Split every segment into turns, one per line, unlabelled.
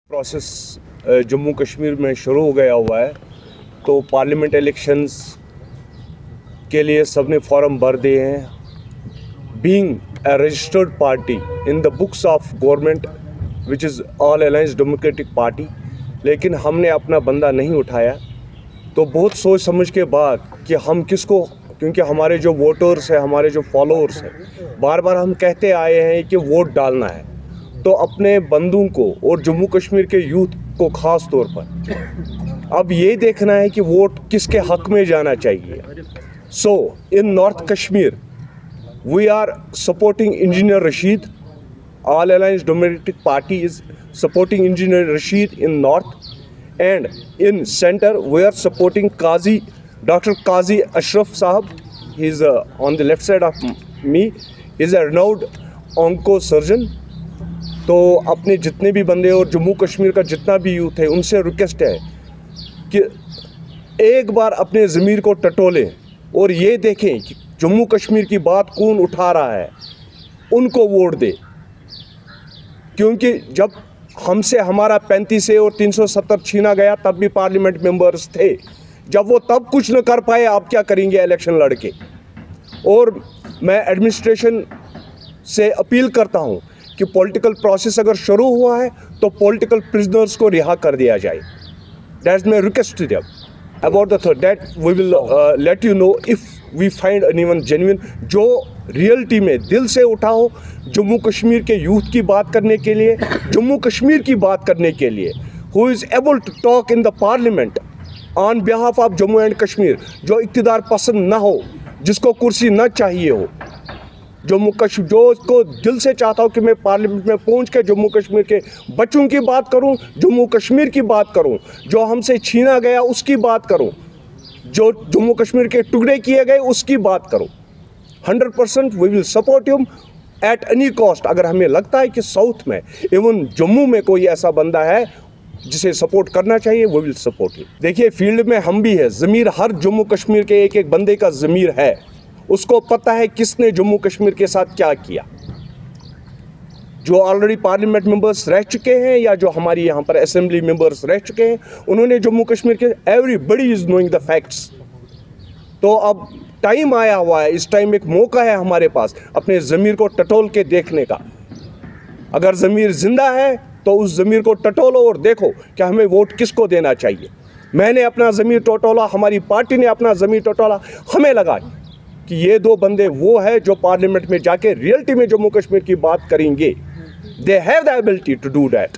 Process Jammu Kashmir में शुरू हो गया हुआ है, तो पार्लियामेंट इलेक्शंस के लिए सबने फॉर्म भर दिए हैं। Being a registered party in the books of government which is all alliance democratic party, लेकिन हमने अपना बंदा नहीं उठाया। तो बहुत सोच समझ के बाद कि हम किसको, क्योंकि हमारे जो वोटर्स हैं, हमारे जो फॉलोअर्स हैं, बार बार हम कहते आए हैं कि वोट डालना है, तो अपने बंधुओं को और जम्मू कश्मीर के यूथ को ख़ास तौर पर अब ये देखना है कि वोट किसके हक़ में जाना चाहिए। So in north Kashmir we are supporting engineer Rashid. All alliance democratic party is supporting engineer Rashid in north, and in centre we are supporting Qazi Dr. Qazi Ashraf Sahab. He is on the left side of me. He is a renowned onco surgeon. तो अपने जितने भी बंदे और जम्मू कश्मीर का जितना भी youth है, उनसे रिक्वेस्ट है कि एक बार अपने ज़मीर को टटोलें और ये देखें कि जम्मू कश्मीर की बात कौन उठा रहा है, उनको वोट दे। क्योंकि जब हमसे हमारा 35 और 370 छीना गया तब भी पार्लियामेंट मेंबर्स थे। जब वो तब कुछ न कर पाए, आप क्या करेंगे इलेक्शन लड़के। और मैं एडमिनिस्ट्रेशन से अपील करता हूं कि पॉलिटिकल प्रोसेस अगर शुरू हुआ है तो पॉलिटिकल प्रिजनर्स को रिहा कर दिया जाए। That is my request to them about the third, that we will let you know if we find anyone genuine जो रियलिटी में दिल से उठा हो जम्मू कश्मीर के यूथ की बात करने के लिए, जम्मू कश्मीर की बात करने के लिए, who is able to talk in the parliament on behalf of Jammu and Kashmir, जो इक़्तिदार पसंद ना हो, जिसको कुर्सी ना चाहिए हो, जो को दिल से चाहता हो कि मैं पार्लियामेंट में पहुंच के जम्मू कश्मीर के बच्चों की बात करूं, जम्मू कश्मीर की बात करूं, जो हमसे छीना गया उसकी बात करूं, जो जम्मू कश्मीर के टुकड़े किए गए उसकी बात करूं। 100% we will support him at any cost. अगर हमें लगता है कि साउथ में, इवन जम्मू में कोई ऐसा बंदा है जिसे सपोर्ट करना चाहिए, वो विल सपोर्ट हिम। देखिए, फील्ड में हम भी है, ज़मीर हर जम्मू कश्मीर के एक एक बंदे का ज़मीर है, उसको पता है किसने जम्मू कश्मीर के साथ क्या किया। जो ऑलरेडी पार्लियामेंट मेंबर्स रह चुके हैं या जो हमारी यहाँ पर असेंबली मेंबर्स रह चुके हैं, उन्होंने जम्मू कश्मीर के, everybody is knowing the facts. तो अब टाइम आया हुआ है, इस टाइम एक मौका है हमारे पास अपने ज़मीर को टटोल के देखने का। अगर ज़मीर जिंदा है तो उस ज़मीर को टटोलो और देखो कि हमें वोट किसको देना चाहिए। मैंने अपना ज़मीर टटोला, हमारी पार्टी ने अपना ज़मीर टटोला, हमें लगा कि ये दो बंदे वो है जो पार्लियामेंट में जाके रियलिटी में जम्मू कश्मीर की बात करेंगे। They have the ability to do that.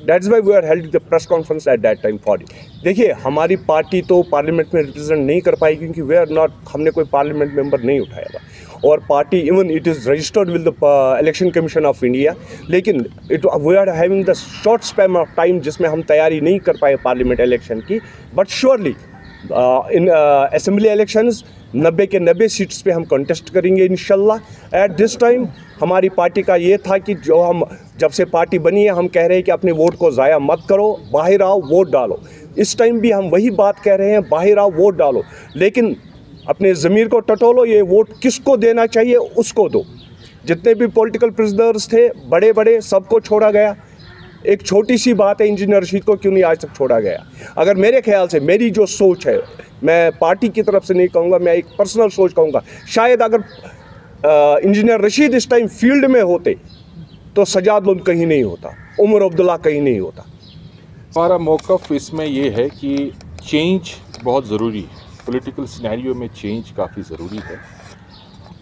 That's why we are held the press conference at that time for it. देखिए, हमारी पार्टी तो पार्लियामेंट में रिप्रेजेंट नहीं कर पाई क्योंकि वी आर नॉट, हमने कोई पार्लियामेंट मेंबर नहीं उठाया था, और party even it is registered with the election commission of India, लेकिन we are having the short span of time जिसमें हम तैयारी नहीं कर पाए पार्लियामेंट इलेक्शन की। But surely in assembly elections 90 के 90 सीट्स पे हम कंटेस्ट करेंगे इंशाल्लाह। एट दिस टाइम हमारी पार्टी का ये था कि जो हम जब से पार्टी बनी है, हम कह रहे हैं कि अपने वोट को ज़ाया मत करो, बाहर आओ वोट डालो। इस टाइम भी हम वही बात कह रहे हैं, बाहर आओ वोट डालो, लेकिन अपने ज़मीर को टटोलो, ये वोट किसको देना चाहिए उसको दो। जितने भी पॉलिटिकल प्रिजनर्स थे बड़े बड़े, सबको छोड़ा गया। एक छोटी सी बात है, इंजीनियर रशीद को क्यों नहीं आज तक छोड़ा गया। अगर मेरे ख्याल से, मेरी जो सोच है, मैं पार्टी की तरफ से नहीं कहूँगा, मैं एक पर्सनल सोच कहूँगा, शायद अगर इंजीनियर रशीद इस टाइम फील्ड में होते तो सजाद लोन कहीं नहीं होता, उमर अब्दुल्ला कहीं नहीं होता।
हमारा मौक़िफ़ इसमें ये है कि चेंज बहुत ज़रूरी है, पॉलिटिकल सिनेरियो में चेंज काफ़ी ज़रूरी है,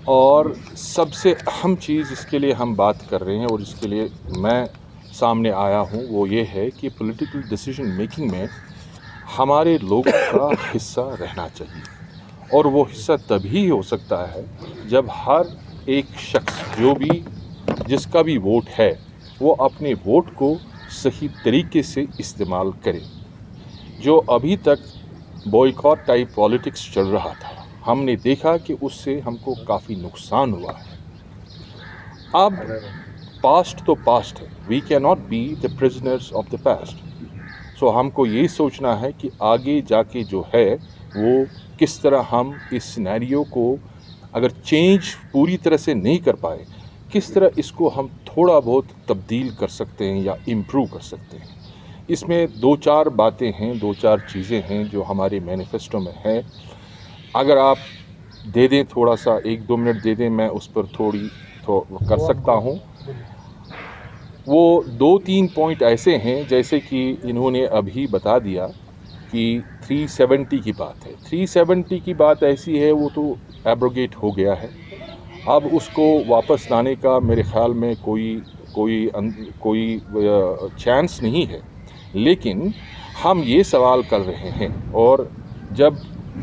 और सबसे अहम चीज़ इसके लिए हम बात कर रहे हैं और इसके लिए मैं सामने आया हूँ, वो ये है कि पॉलिटिकल डिसीजन मेकिंग में हमारे लोगों का हिस्सा रहना चाहिए, और वो हिस्सा तभी हो सकता है जब हर एक शख्स, जो भी जिसका भी वोट है, वो अपने वोट को सही तरीके से इस्तेमाल करे। जो अभी तक बॉयकॉट टाइप पॉलिटिक्स चल रहा था, हमने देखा कि उससे हमको काफ़ी नुकसान हुआ है। अब पास्ट तो पास्ट है, we can not be the prisoners of the past. So हमको ये सोचना है कि आगे जाके जो है वो किस तरह हम इस सिनेरियो को, अगर चेंज पूरी तरह से नहीं कर पाए, किस तरह इसको हम थोड़ा बहुत तब्दील कर सकते हैं या इम्प्रूव कर सकते हैं। इसमें 2-4 बातें हैं, 2-4 चीज़ें हैं जो हमारे मैनिफेस्टो में है। अगर आप दे दें थोड़ा सा 1-2 मिनट दे दें, मैं उस पर कर सकता हूँ। वो 2-3 पॉइंट ऐसे हैं जैसे कि इन्होंने अभी बता दिया कि 370 की बात है। 370 की बात ऐसी है, वो तो एब्रोगेट हो गया है। अब उसको वापस लाने का मेरे ख़्याल में कोई चांस नहीं है। लेकिन हम ये सवाल कर रहे हैं, और जब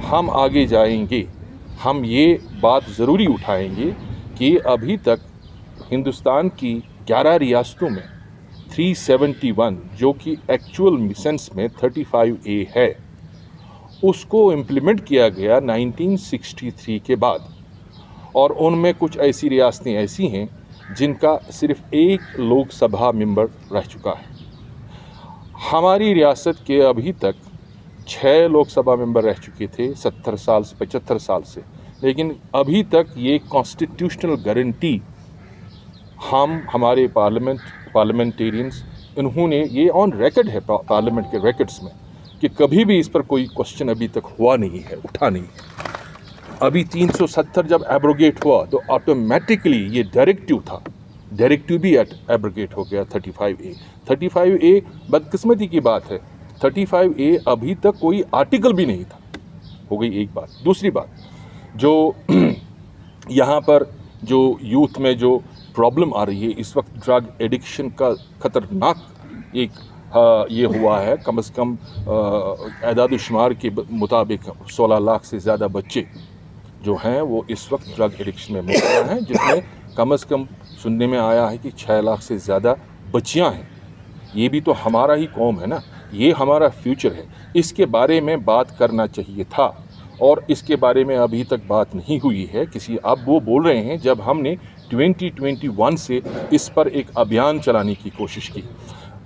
हम आगे जाएंगे हम ये बात ज़रूरी उठाएंगे कि अभी तक हिंदुस्तान की 11 रियासतों में 371 जो कि एक्चुअल सेंस में 35A है, उसको इम्प्लीमेंट किया गया 1963 के बाद। और उनमें कुछ ऐसी रियासतें ऐसी हैं जिनका सिर्फ एक लोकसभा मेंबर रह चुका है। हमारी रियासत के अभी तक 6 लोकसभा मेंबर रह चुके थे 70 साल से 75 साल से, लेकिन अभी तक ये कॉन्स्टिट्यूशनल गारंटी हमारे पार्लियामेंटेरियंस, इन्होंने ये ऑन रिकॉर्ड है पार्लियामेंट के रिकॉर्ड्स में कि कभी भी इस पर कोई क्वेश्चन अभी तक हुआ नहीं है, उठा नहीं है। अभी 370 जब एब्रोगेट हुआ तो ऑटोमेटिकली ये डायरेक्टिव भी एब्रोगेट हो गया 35A। 35A बदकिस्मती की बात है, 35A अभी तक कोई आर्टिकल भी नहीं था। हो गई एक बात। दूसरी बात, जो यहाँ पर जो यूथ में जो प्रॉब्लम आ रही है इस वक्त, ड्रग एडिक्शन का ख़तरनाक एक ये हुआ है। कम से कम एदाद-ओ-शुमार के मुताबिक 16 लाख से ज़्यादा बच्चे जो हैं वो इस वक्त ड्रग एडिक्शन में मुबतला हैं, जिसमें कम से कम सुनने में आया है कि 6 लाख से ज़्यादा बच्चियां हैं। ये भी तो हमारा ही कौम है ना, ये हमारा फ्यूचर है। इसके बारे में बात करना चाहिए था और इसके बारे में अभी तक बात नहीं हुई है किसी। अब वो बोल रहे हैं जब हमने 2021 से इस पर एक अभियान चलाने की कोशिश की।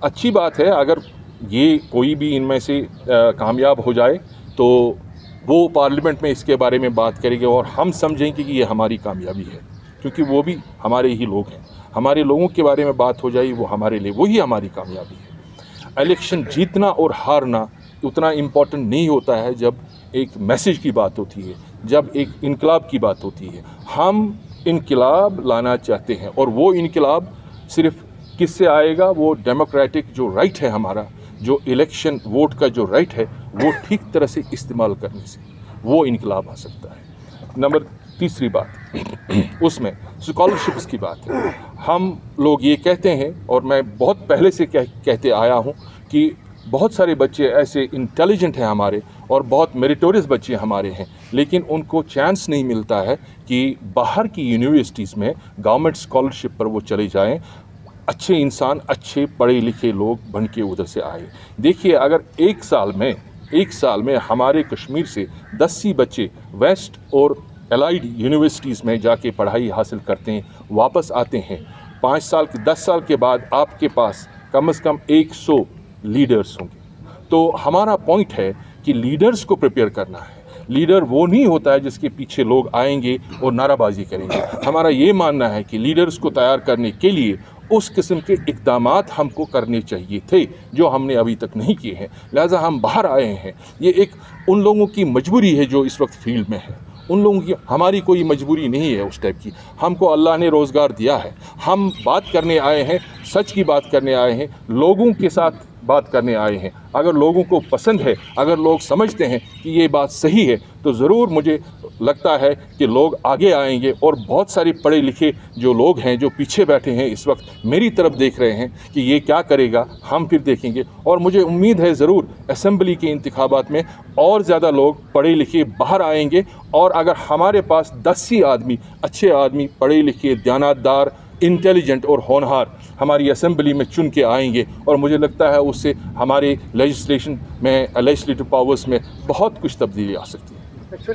अच्छी बात है, अगर ये कोई भी इनमें से कामयाब हो जाए तो वो पार्लियामेंट में इसके बारे में बात करेंगे और हम समझेंगे कि ये हमारी कामयाबी है, क्योंकि वो भी हमारे ही लोग हैं। हमारे लोगों के बारे में बात हो जाए, वो हमारे लिए वही हमारी कामयाबी है। इलेक्शन जीतना और हारना उतना इम्पोर्टेंट नहीं होता है जब एक मैसेज की बात होती है, जब एक इनकलाब की बात होती है। हम इनकलाब लाना चाहते हैं और वो इनकलाब सिर्फ किससे आएगा? वो डेमोक्रेटिक जो राइट है हमारा, जो इलेक्शन वोट का जो राइट है, वो ठीक तरह से इस्तेमाल करने से वो इनकलाब आ सकता है। तीसरी बात उसमें स्कॉलरशिप्स की बात है। हम लोग ये कहते हैं, और मैं बहुत पहले से कहते आया हूँ कि बहुत सारे बच्चे ऐसे इंटेलिजेंट हैं हमारे और बहुत मेरिटोरियस बच्चे हमारे हैं, लेकिन उनको चांस नहीं मिलता है कि बाहर की यूनिवर्सिटीज़ में गवर्नमेंट स्कॉलरशिप पर वो चले जाएं। अच्छे इंसान, अच्छे पढ़े लिखे लोग बन के उधर से आए। देखिए, अगर एक साल में हमारे कश्मीर से 10 बच्चे वेस्ट और एलाइड यूनिवर्सिटीज़ में जाके पढ़ाई हासिल करते हैं, वापस आते हैं, 5 साल के 10 साल के बाद आपके पास कम से कम 100 लीडर्स होंगे। तो हमारा पॉइंट है कि लीडर्स को प्रिपेयर करना है। लीडर वो नहीं होता है जिसके पीछे लोग आएंगे और नाराबाजी करेंगे। हमारा ये मानना है कि लीडर्स को तैयार करने के लिए उस किस्म के इक़दामात हमको करने चाहिए थे जो हमने अभी तक नहीं किए हैं। लिहाजा हम बाहर आए हैं। ये एक उन लोगों की मजबूरी है जो इस वक्त फील्ड में है, उन लोगों की, हमारी कोई मजबूरी नहीं है उस टाइप की। हमको अल्लाह ने रोज़गार दिया है। हम बात करने आए हैं, सच की बात करने आए हैं, लोगों के साथ बात करने आए हैं। अगर लोगों को पसंद है, अगर लोग समझते हैं कि ये बात सही है, तो ज़रूर मुझे लगता है कि लोग आगे आएंगे। और बहुत सारे पढ़े लिखे जो लोग हैं जो पीछे बैठे हैं इस वक्त मेरी तरफ देख रहे हैं कि ये क्या करेगा, हम फिर देखेंगे। और मुझे उम्मीद है ज़रूर असेंबली के इंतखाबात में और ज़्यादा लोग पढ़े लिखे बाहर आएंगे। और अगर हमारे पास 10 ही आदमी, अच्छे आदमी, पढ़े लिखे, दयानतदार, इंटेलिजेंट और होनहार हमारी असेंबली में चुन के आएंगे, और मुझे लगता है उससे हमारे लेजिस्लेशन में, लेजिस्लेटिव पावर्स में बहुत कुछ तब्दीली आ सकती है।